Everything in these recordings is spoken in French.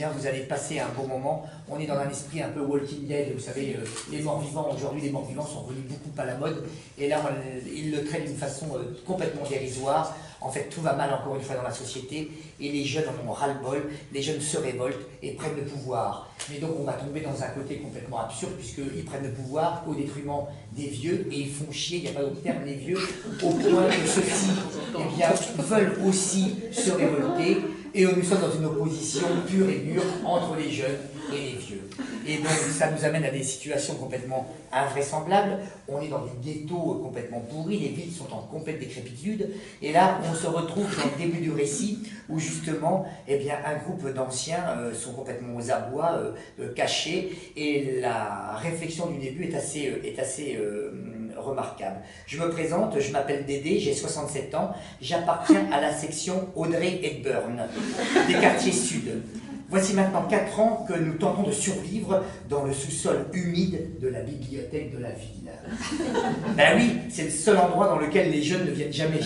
bien, vous allez passer un bon moment. On est dans un esprit un peu Walking Dead, vous savez, les morts-vivants, aujourd'hui les morts-vivants sont revenus beaucoup à la mode, et là, ils le traitent d'une façon complètement dérisoire. En fait, tout va mal encore une fois dans la société, et les jeunes en ont ras-le-bol, les jeunes se révoltent et prennent le pouvoir. Mais donc on va tomber dans un côté complètement absurde, puisqu'ils prennent le pouvoir au détriment des vieux, et ils font chier, il n'y a pas d'autre terme, les vieux, au point que ceux-ci, eh bien, veulent aussi se révolter, et nous sommes dans une opposition pure et dure entre les jeunes et les vieux. Et donc ça nous amène à des situations complètement invraisemblables. On est dans des ghettos complètement pourris, les villes sont en complète décrépitude, et là on se retrouve dans le début du récit où justement eh bien, un groupe d'anciens sont complètement aux abois, cachés, et la réflexion du début est assez remarquable. Je me présente, je m'appelle Dédé, j'ai 67 ans, j'appartiens à la section Audrey Hepburn des quartiers sud. Voici maintenant 4 ans que nous tentons de survivre dans le sous-sol humide de la bibliothèque de la ville. Ben oui, c'est le seul endroit dans lequel les jeunes ne viennent jamais.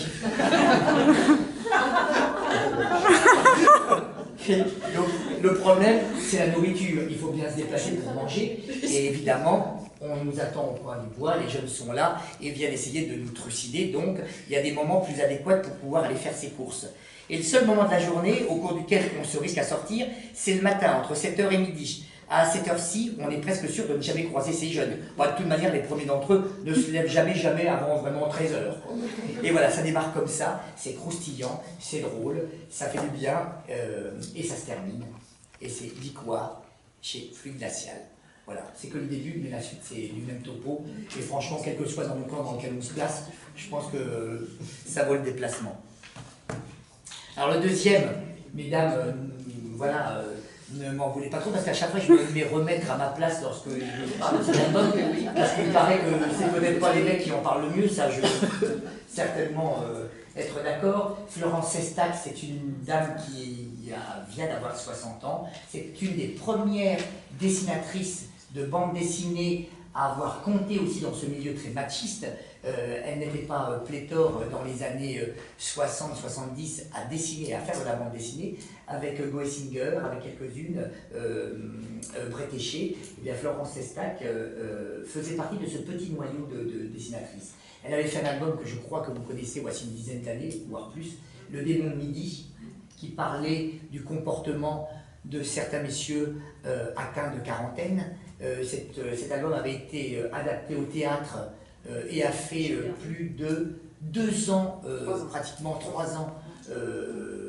Donc, le problème, c'est la nourriture. Il faut bien se déplacer pour manger. Et évidemment, on nous attend au coin du bois, les jeunes sont là et viennent essayer de nous trucider. Donc, il y a des moments plus adéquats pour pouvoir aller faire ses courses. Et le seul moment de la journée au cours duquel on se risque à sortir, c'est le matin, entre 7h et midi. À cette heure-ci, on est presque sûr de ne jamais croiser ces jeunes. Bon, de toute manière, les premiers d'entre eux ne se lèvent jamais avant vraiment 13h. Et voilà, ça démarre comme ça, c'est croustillant, c'est drôle, ça fait du bien, et ça se termine. Et c'est Victoire chez Fluide Glacial. Voilà, c'est que le début, mais la suite c'est du même topo. Et franchement, quel que soit dans le camp dans lequel on se place, je pense que ça vaut le déplacement. Alors le deuxième, mesdames, voilà, ne m'en voulez pas trop, parce qu'à chaque fois je me mets remettre à ma place lorsque je parle de cet album, parce qu'il paraît que c'est peut-être pas les mecs qui en parlent le mieux, ça je peux certainement être d'accord. Florence Sestac, c'est une dame qui vient d'avoir 60 ans, c'est une des premières dessinatrices de bande dessinée à avoir compté aussi dans ce milieu très machiste. Elle n'était pas pléthore dans les années 60-70 à dessiner, à faire de la bande dessinée, avec Goessinger, avec quelques-unes, Bretéché. Et bien Florence Sestac faisait partie de ce petit noyau de dessinatrices. Elle avait fait un album que je crois que vous connaissez, voici une dizaine d'années, voire plus, Le démon de midi, qui parlait du comportement de certains messieurs atteints de quarantaine. Cet album avait été adapté au théâtre et a fait plus de 2 ans, pratiquement 3 ans,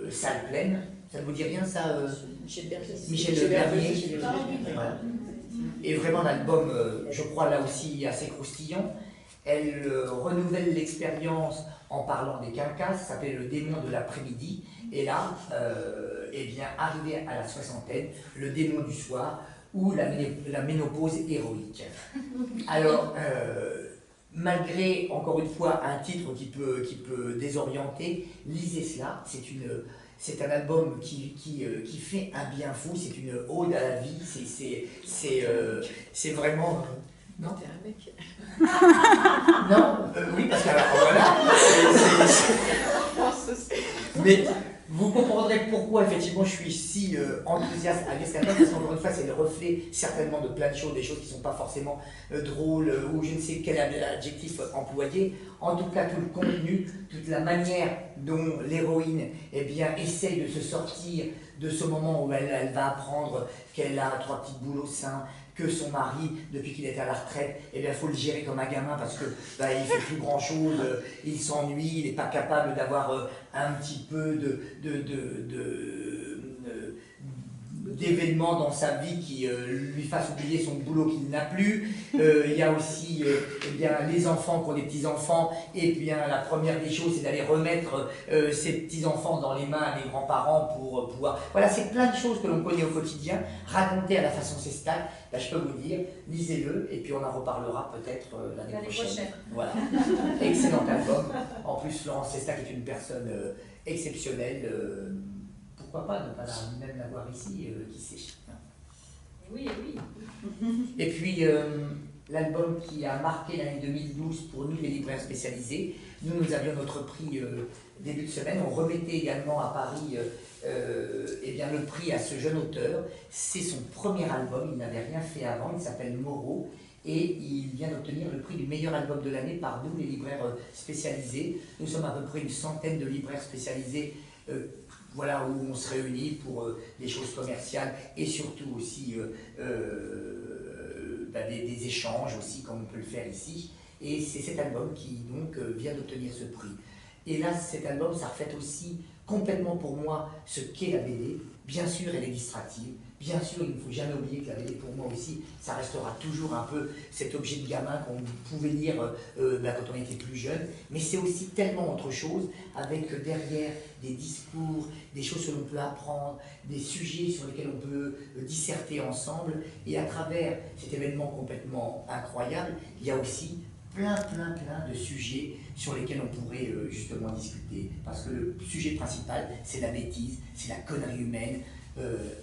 salle pleine. Ça ne vous dit rien, ça Michel Bernier. Voilà. Et vraiment l'album, je crois là aussi assez croustillant. Elle renouvelle l'expérience en parlant des quinquas, ça s'appelle Le démon de l'après-midi. Et là, eh bien, arrivé à la soixantaine, le démon du soir, ou la ménopause héroïque. Alors, malgré, encore une fois, un titre qui peut désorienter, lisez cela, c'est un album qui fait un bien fou, c'est une ode à la vie, c'est vraiment... Non, t'es un mec. Non, oui, parce que alors, voilà, mais vous comprendrez pourquoi effectivement je suis si enthousiaste à Vescapin, parce qu'encore une fois c'est le reflet certainement de plein de choses, des choses qui ne sont pas forcément drôles ou je ne sais quel adjectif employer. En tout cas tout le contenu, toute la manière dont l'héroïne eh bien, essaye de se sortir de ce moment où elle va apprendre qu'elle a 3 petites boules au sein, que son mari, depuis qu'il était à la retraite, eh bien, faut le gérer comme un gamin parce que il fait plus grand chose, il s'ennuie, il n'est pas capable d'avoir un petit peu d'événements dans sa vie qui lui fassent oublier son boulot qu'il n'a plus. Il y a aussi eh bien, les enfants qui ont des petits-enfants, et bien la première des choses c'est d'aller remettre ces petits-enfants dans les mains des grands-parents pour pouvoir... Voilà, c'est plein de choses que l'on connaît au quotidien, racontées à la façon Sestac. Là, je peux vous dire, lisez-le, et puis on en reparlera peut-être l'année prochaine. Voilà. Excellent album. En plus, Florence Sestac est une personne exceptionnelle. Pourquoi pas ne pas même l'avoir ici, qui sait. Oui, oui. Et puis, l'album qui a marqué l'année 2012 pour nous, les libraires spécialisés. Nous avions notre prix début de semaine. On remettait également à Paris eh bien, le prix à ce jeune auteur. C'est son premier album, il n'avait rien fait avant, il s'appelle Moreau. Et il vient d'obtenir le prix du meilleur album de l'année par nous, les libraires spécialisés. Nous sommes à peu près une centaine de libraires spécialisés voilà, où on se réunit pour des choses commerciales et surtout aussi des échanges aussi, comme on peut le faire ici. Et c'est cet album qui donc vient d'obtenir ce prix. Et là, cet album, ça reflète aussi complètement pour moi ce qu'est la BD. Bien sûr, elle est distractive. Bien sûr, il ne faut jamais oublier que la BD, pour moi aussi, ça restera toujours un peu cet objet de gamin qu'on pouvait lire quand on était plus jeune. Mais c'est aussi tellement autre chose, avec derrière des discours, des choses que l'on peut apprendre, des sujets sur lesquels on peut disserter ensemble. Et à travers cet événement complètement incroyable, il y a aussi plein de sujets sur lesquels on pourrait justement discuter. Parce que le sujet principal, c'est la bêtise, c'est la connerie humaine.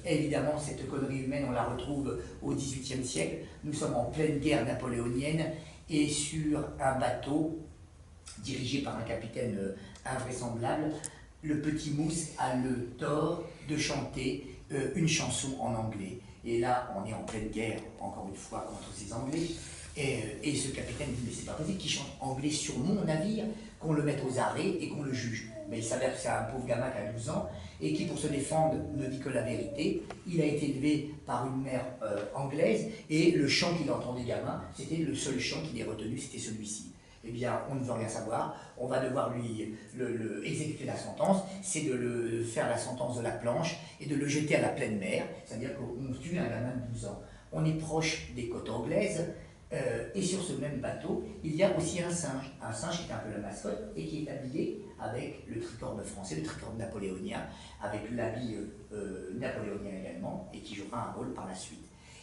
Évidemment, cette connerie humaine, on la retrouve au XVIIIe siècle. Nous sommes en pleine guerre napoléonienne et sur un bateau dirigé par un capitaine invraisemblable, le petit Mousse a le tort de chanter une chanson en anglais. Et là, on est en pleine guerre, encore une fois, contre ces Anglais. Et ce capitaine dit, mais c'est pas possible qu'il chante anglais sur mon navire, qu'on le mette aux arrêts et qu'on le juge. Mais il s'avère que c'est un pauvre gamin qui a 12 ans et qui, pour se défendre, ne dit que la vérité. Il a été élevé par une mère anglaise et le chant qu'il entendait gamin, c'était le seul chant qu'il ait retenu, c'était celui-ci. Eh bien, on ne veut rien savoir, on va devoir lui exécuter la sentence, c'est de le faire la sentence de la planche et de le jeter à la pleine mer, c'est-à-dire qu'on tue un gamin de 12 ans. On est proche des côtes anglaises, et sur ce même bateau, il y a aussi un singe qui est un peu la mascotte et qui est habillé avec le tricorne français, le tricorne napoléonien, avec l'habit napoléonien également, et qui jouera un rôle par la suite.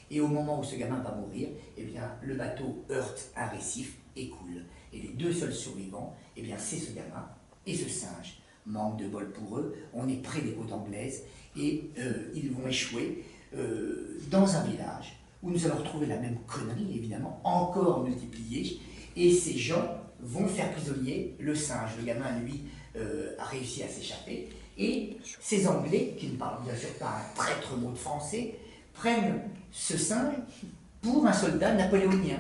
Et au moment où ce gamin va mourir, eh bien, le bateau heurte un récif et coule. Et les deux seuls survivants, eh bien, c'est ce gamin et ce singe. Manque de bol pour eux, on est près des côtes anglaises et ils vont échouer dans un village où nous allons retrouver la même connerie, évidemment, encore multipliée, et ces gens vont faire prisonnier le singe. Le gamin, lui, a réussi à s'échapper, et ces Anglais, qui ne parlent bien sûr pas un traître mot de français, prennent ce singe pour un soldat napoléonien,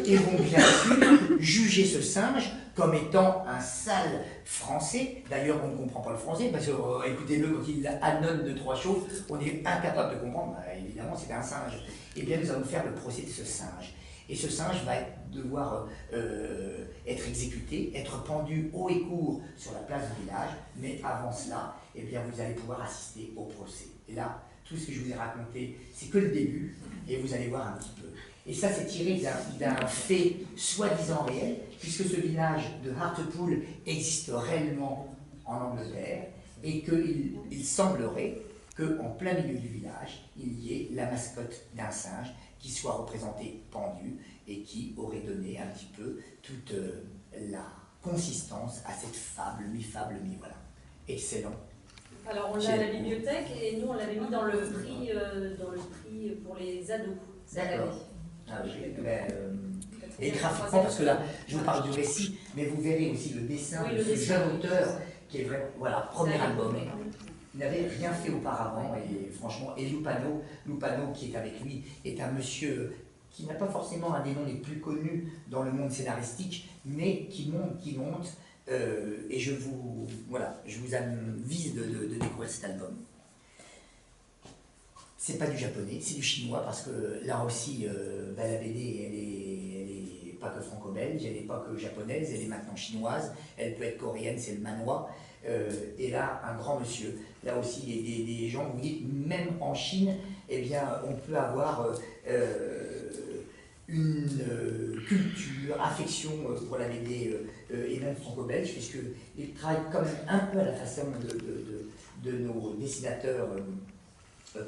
et vont bien sûr juger ce singe comme étant un sale français. D'ailleurs, on ne comprend pas le français, parce que, écoutez-le, quand il annonce deux, trois choses, on est incapable de comprendre. Bah, évidemment, c'est un singe. Eh bien, nous allons faire le procès de ce singe. Et ce singe va devoir être exécuté, être pendu haut et court sur la place du village, mais avant cela, eh bien, vous allez pouvoir assister au procès. Et là, tout ce que je vous ai raconté, c'est que le début, et vous allez voir un petit peu. Et ça, c'est tiré d'un fait soi-disant réel, puisque ce village de Hartlepool existe réellement en Angleterre, et qu'il semblerait qu'en plein milieu du village, il y ait la mascotte d'un singe qui soit représenté pendu et qui aurait donné un petit peu toute la consistance à cette fable, mi-fable, mi-voilà. Excellent. Alors on l'a à la bibliothèque et nous on l'avait mis dans le prix pour les ados. D'accord. Ah oui, et graphiquement, parce que là, je vous parle du récit, mais vous verrez aussi le dessin de ce jeune auteur qui est vraiment, voilà, premier album. Il n'avait rien fait auparavant et franchement, et Lupano qui est avec lui est un monsieur qui n'a pas forcément un des noms les plus connus dans le monde scénaristique, mais qui monte, et je vous invite de découvrir cet album. C'est pas du japonais, c'est du chinois, parce que là aussi, la BD, elle est pas que franco-belge, elle n'est pas que japonaise, elle est maintenant chinoise, elle peut être coréenne, c'est le manhwa. Et là, un grand monsieur. Là aussi, il y a des gens, vous dites, même en Chine, eh bien, on peut avoir une culture, affection pour la BD et même franco-belge, puisqu'ils travaillent quand même un peu à la façon de nos dessinateurs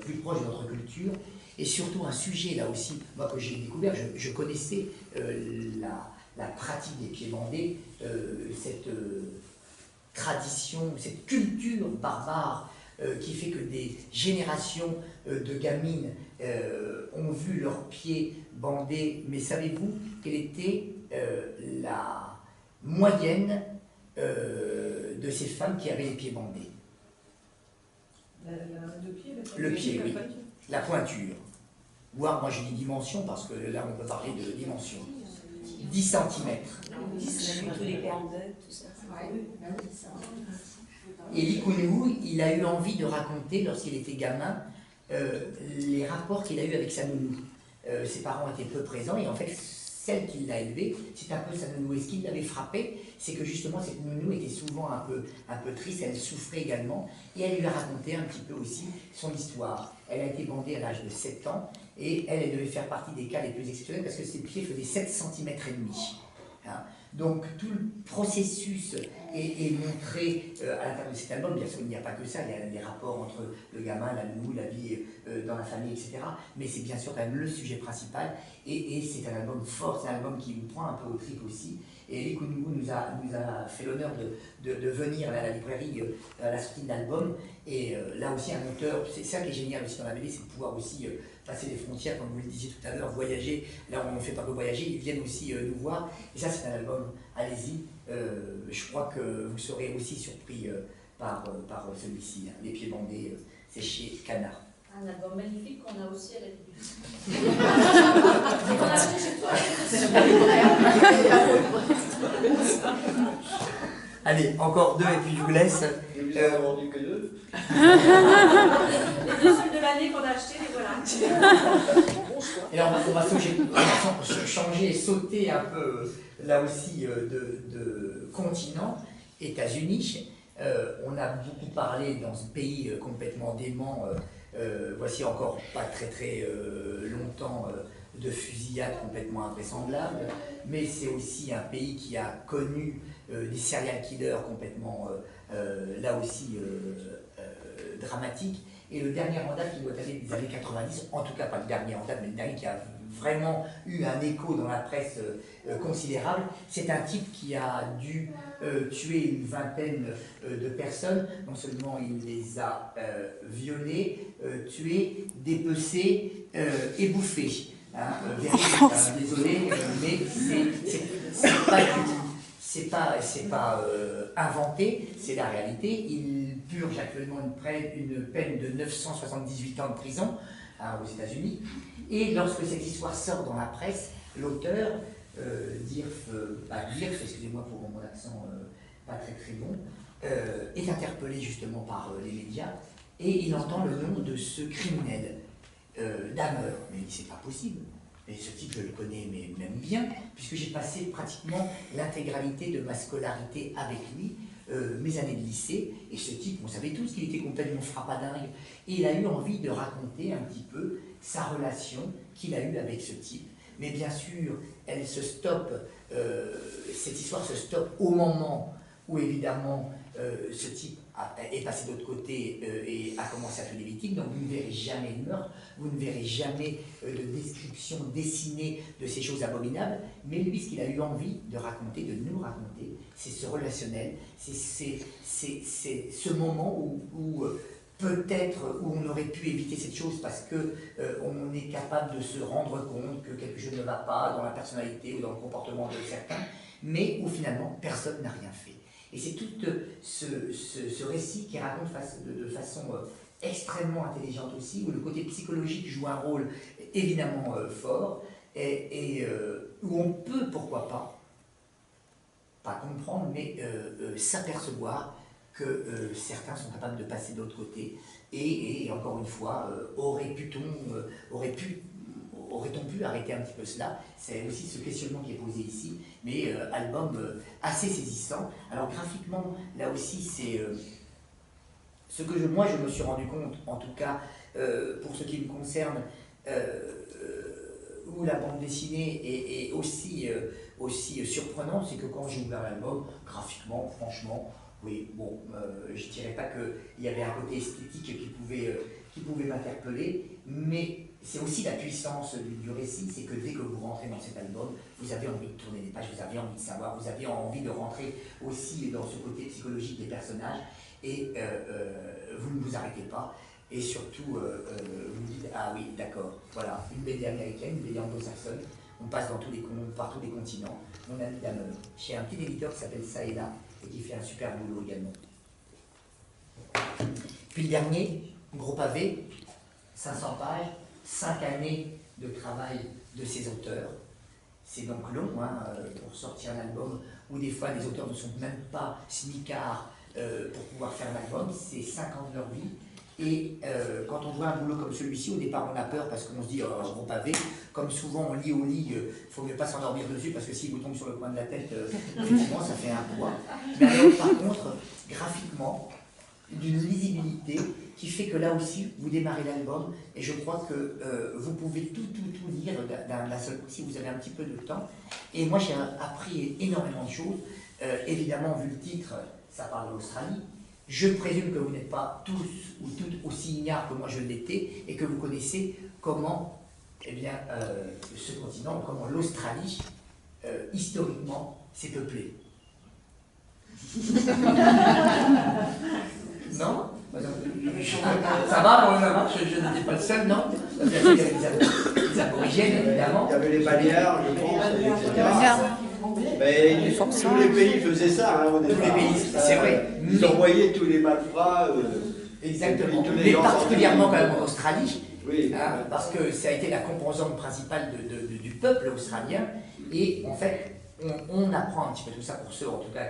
plus proches de notre culture. Et surtout un sujet, là aussi, moi que j'ai découvert, je connaissais la pratique des pieds-bandés, cette tradition, cette culture barbare qui fait que des générations de gamines ont vu leurs pieds bandés. Mais savez-vous quelle était la moyenne de ces femmes qui avaient les pieds bandés? Le pied, oui. La pointure. Voire, moi je dis dimension, parce que là on peut parler de dimension. 10 cm. Tous les perdeux, tout ça. Et Likounou, il a eu envie de raconter, lorsqu'il était gamin, les rapports qu'il a eus avec sa nounou. Ses parents étaient peu présents, et en fait, celle qui l'a élevée, c'est un peu sa nounou. Et ce qui l'avait frappé, c'est que justement, cette nounou était souvent un peu triste, elle souffrait également, et elle lui a raconté un petit peu aussi son histoire. Elle a été bandée à l'âge de 7 ans, et elle devait faire partie des cas les plus exceptionnels, parce que ses pieds faisaient 7 cm et demi. Hein. Donc tout le processus est montré à l'intérieur de cet album. Bien sûr, il n'y a pas que ça, il y a des rapports entre le gamin, la nounou, la vie dans la famille, etc. Mais c'est bien sûr quand même le sujet principal, et c'est un album fort, c'est un album qui vous prend un peu au trip aussi. Et Likounou nous a fait l'honneur de venir à la librairie à la sortie de l'album, et là aussi un auteur, c'est ça qui est génial aussi dans la BD, c'est de pouvoir aussi passer les frontières, comme vous le disiez tout à l'heure, voyager. Là on ne fait pas que voyager, ils viennent aussi nous voir, et ça c'est un album, allez-y, je crois que vous serez aussi surpris par celui-ci, hein. Les pieds bandés, c'est chez Canard. Un album magnifique qu'on a aussi à la bibliothèque. On a acheté chez toi. Allez, encore 2 et puis je vous laisse. Et vous n'avez vendu que 2? Les 2 seuls de l'année qu'on a achetés, les voilà. Et là, on va changer et sauter un peu, là aussi, de continent, États-Unis. On a beaucoup parlé dans ce pays complètement dément, voici encore pas très longtemps, de fusillades complètement invraisemblables, mais c'est aussi un pays qui a connu des serial killers complètement, là aussi, dramatiques. Et le dernier en date qui doit aller des années 90, en tout cas pas le dernier en date, mais le dernier qui a vraiment eu un écho dans la presse considérable, c'est un type qui a dû tuer une vingtaine de personnes. Non seulement il les a violés, tués, dépecés et bouffés. Hein, désolé, mais c'est pas inventé, c'est la réalité. Il purge actuellement une peine de 978 ans de prison, hein, aux États-Unis. Et lorsque cette histoire sort dans la presse, l'auteur, Dirf, excusez-moi pour mon accent pas très bon, est interpellé justement par les médias, et il entend le nom de ce criminel, Dahmer. Mais il dit c'est pas possible. Et ce type, je le connais mais même bien, puisque j'ai passé pratiquement l'intégralité de ma scolarité avec lui, mes années de lycée, et ce type, on savait tous qu'il était complètement frappadingue, et il a eu envie de raconter un petit peu sa relation qu'il a eue avec ce type. Mais bien sûr, elle se stoppe, cette histoire se stoppe au moment où évidemment ce type est passé de l'autre côté et a commencé à tuer des victimes. Donc vous ne verrez jamais de meurtre, vous ne verrez jamais de description dessinée de ces choses abominables, mais lui, ce qu'il a eu envie de raconter, de nous raconter, c'est ce relationnel, c'est ce moment où peut-être où on aurait pu éviter cette chose parce que on est capable de se rendre compte que quelque chose ne va pas dans la personnalité ou dans le comportement de certains, mais où finalement personne n'a rien fait. Et c'est tout ce récit qui raconte de façon extrêmement intelligente aussi, où le côté psychologique joue un rôle évidemment fort, et où on peut, pourquoi pas comprendre, mais s'apercevoir que certains sont capables de passer de l'autre côté, et encore une fois, aurait-on pu arrêter un petit peu cela? C'est aussi ce questionnement qui est posé ici, mais album assez saisissant. Alors graphiquement, là aussi, c'est ce que moi je me suis rendu compte, en tout cas pour ce qui me concerne, où la bande dessinée est aussi surprenante, c'est que quand j'ai ouvert l'album, graphiquement, franchement, oui, bon, je ne dirais pas qu'il y avait un côté esthétique qui pouvait m'interpeller, mais c'est aussi la puissance du récit, c'est que dès que vous rentrez dans cet album, vous avez envie de tourner les pages, vous avez envie de savoir, vous avez envie de rentrer aussi dans ce côté psychologique des personnages, et vous ne vous arrêtez pas. Et surtout, vous dites, ah oui, d'accord, voilà, une BD américaine, une BD anglo-saxonne, on passe par tous les continents. On a mis la même chez un petit éditeur qui s'appelle Saïda et qui fait un super boulot également. Puis le dernier, gros pavé, 500 pages, 5 années de travail de ces auteurs. C'est donc long pour sortir un album où des fois les auteurs ne sont même pas smicards pour pouvoir faire un album, c'est 5 ans de leur vie. Et quand on voit un boulot comme celui-ci, au départ on a peur parce qu'on se dit oh, gros pavé, comme souvent on lit au lit, il faut mieux pas s'endormir dessus parce que s'il vous tombe sur le coin de la tête, effectivement ça fait un poids. Mais alors par contre, graphiquement, d'une lisibilité qui fait que là aussi vous démarrez l'album et je crois que vous pouvez tout lire d'un seul coup si vous avez un petit peu de temps. Et moi j'ai appris énormément de choses. Évidemment, vu le titre, ça parle de l'Australie. Je présume que vous n'êtes pas tous ou toutes aussi ignares que moi je l'étais et que vous connaissez comment ce continent, comment l'Australie, historiquement, s'est peuplée. Non? Ça va, je n'étais pas le seul, non? Il y avait les aborigènes, évidemment. Il y avait les Baléares, je pense, etc. Mais tous les pays faisaient ça, au départ. Tous les pays, c'est vrai. Ils envoyaient tous les malfrats. Exactement. Mais particulièrement quand même en Australie, oui. Parce que ça a été la composante principale du peuple australien. Et en fait, on apprend un petit peu tout ça pour ceux en tout cas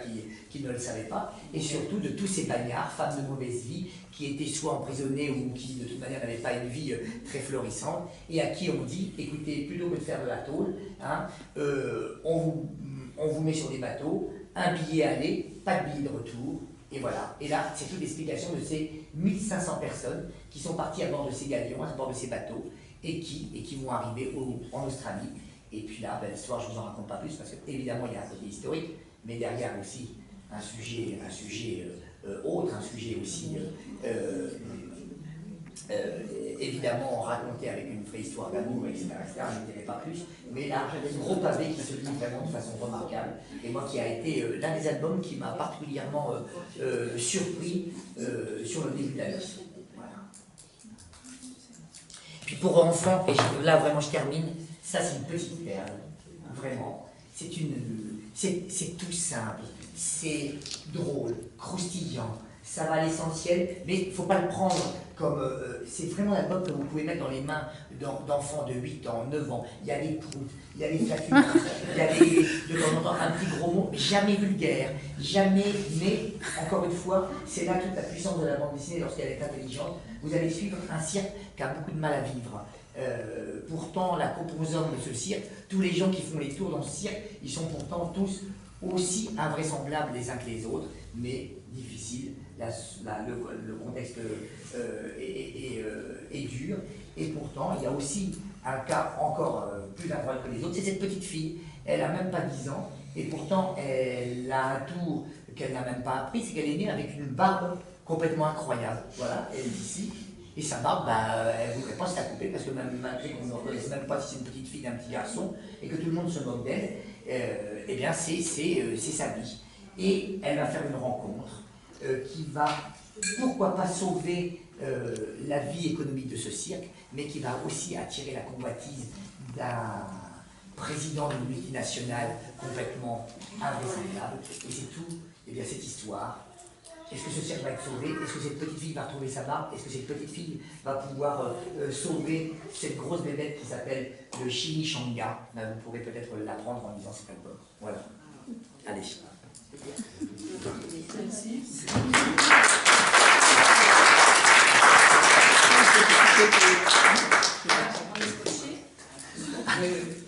qui ne le savaient pas, et surtout de tous ces bagnards, femmes de mauvaise vie, qui étaient soit emprisonnés ou qui de toute manière n'avaient pas une vie très florissante, et à qui on dit, écoutez, plutôt que de faire de la tôle, on vous met sur des bateaux, un billet aller, pas de billet de retour, et voilà. Et là, c'est toute l'explication de ces 1500 personnes qui sont parties à bord de ces galions, à bord de ces bateaux, et qui vont arriver en Australie. Et puis là, l'histoire, je ne vous en raconte pas plus, parce qu'évidemment, il y a un côté historique, mais derrière aussi un sujet autre, un sujet aussi évidemment raconté avec une vraie histoire d'amour, etc. Je ne dirai pas plus, mais là, un gros pavé qui se lit vraiment de façon remarquable, et moi qui a été l'un des albums qui m'a particulièrement surpris sur le début de l'année. Voilà. Puis pour enfants, et là vraiment je termine, ça c'est une petite perle, vraiment. C'est tout simple, c'est drôle, croustillant, ça va à l'essentiel, mais il ne faut pas le prendre comme... c'est vraiment l'album que vous pouvez mettre dans les mains d'enfants de 8 ans, 9 ans. Il y a les proutes, il y a les flatulences, il y a de temps en temps un petit gros mot, jamais vulgaire, jamais, mais encore une fois, c'est là toute la puissance de la bande dessinée lorsqu'elle est intelligente. Vous allez suivre un cirque qui a beaucoup de mal à vivre. Pourtant, la composante de ce cirque, tous les gens qui font les tours dans ce cirque, ils sont pourtant tous aussi invraisemblables les uns que les autres, mais difficiles. Le contexte est dur, et pourtant, il y a aussi un cas encore plus incroyable que les autres, c'est cette petite fille, elle n'a même pas 10 ans, et pourtant, elle a un tour qu'elle n'a même pas appris, c'est qu'elle est née avec une barbe complètement incroyable. Voilà, elle est ici. Et sa barbe, elle ne voudrait pas se la couper parce que malgré qu'on ne reconnaisse même pas si c'est une petite fille d'un petit garçon et que tout le monde se moque d'elle, eh bien c'est sa vie. Et elle va faire une rencontre qui va, pourquoi pas sauver la vie économique de ce cirque, mais qui va aussi attirer la convoitise d'un président d'une multinationale complètement invraisemblable. Et c'est tout, eh bien cette histoire. Est-ce que ce cirque va être sauvé? Est-ce que cette petite fille va retrouver sa barbe? Est-ce que cette petite fille va pouvoir sauver cette grosse bébête qui s'appelle le chimichanga? Vous pourrez peut-être l'apprendre en lisant cet album. Voilà. Allez. Merci.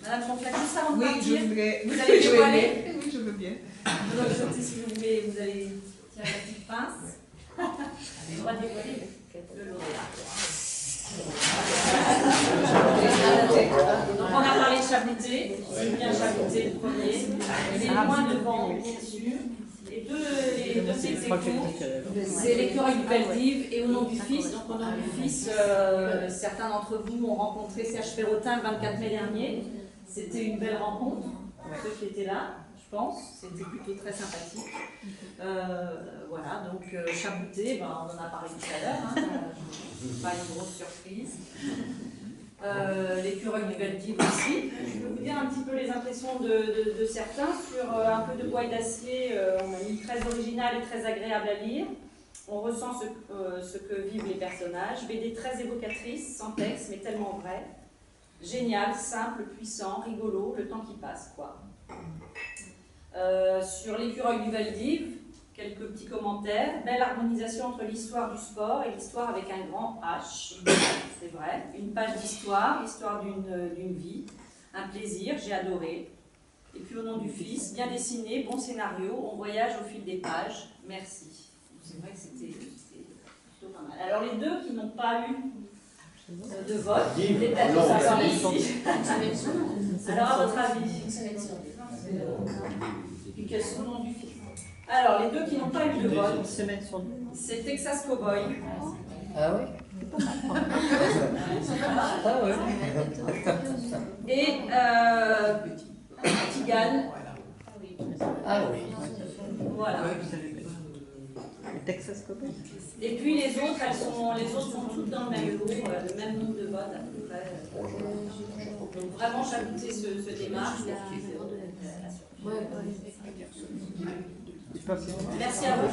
Madame Fonflatis, avant de Oui, partir, je voudrais... vous allez dévoiler. Oui, je veux bien. Si vous voulez, vous allez tirer la petite pince. On va dévoiler le lauréat. Donc on a parlé de Chabouté, c'est bien Chabouté le premier. Il est loin devant, bien sûr. Et les deux c'est l'écureuil du Veldiv et au nom du fils. Donc au nom du fils, certains d'entre vous ont rencontré Serge Perrotin le 24 mai dernier. C'était une belle rencontre, ceux qui étaient là. Je pense. C'était plutôt très sympathique. Voilà, donc Chabouté, ben, on en a parlé tout à l'heure, hein, pas une grosse surprise. L'écureuil du Veldiv aussi. Je peux vous dire un petit peu les impressions de certains sur un peu de bois et d'acier. On a mis très original et très agréable à lire. On ressent ce que vivent les personnages. BD très évocatrice, sans texte, mais tellement vrai. Génial, simple, puissant, rigolo, le temps qui passe, quoi. Sur l'écureuil du Veldiv, quelques petits commentaires. Belle harmonisation entre l'histoire du sport et l'histoire avec un grand H. C'est vrai. Une page d'histoire, l'histoire d'une vie. Un plaisir, j'ai adoré. Et puis au nom du fils, bien dessiné, bon scénario, on voyage au fil des pages. Merci. C'est vrai que c'était plutôt pas mal. Alors les deux qui n'ont pas eu de vote, peut-être que ça va ici. Alors à votre avis, quels sont le nom du film? Alors les deux qui n'ont pas eu de vote, c'est Texas Cowboy. Ah oui. Ah oui. Et Tigane. Ah oui. Voilà. Texas Cowboy. Et puis les autres sont toutes dans le même lot, le même nombre de votes à peu près. Donc vraiment Chabouté se démarche. Merci à vous.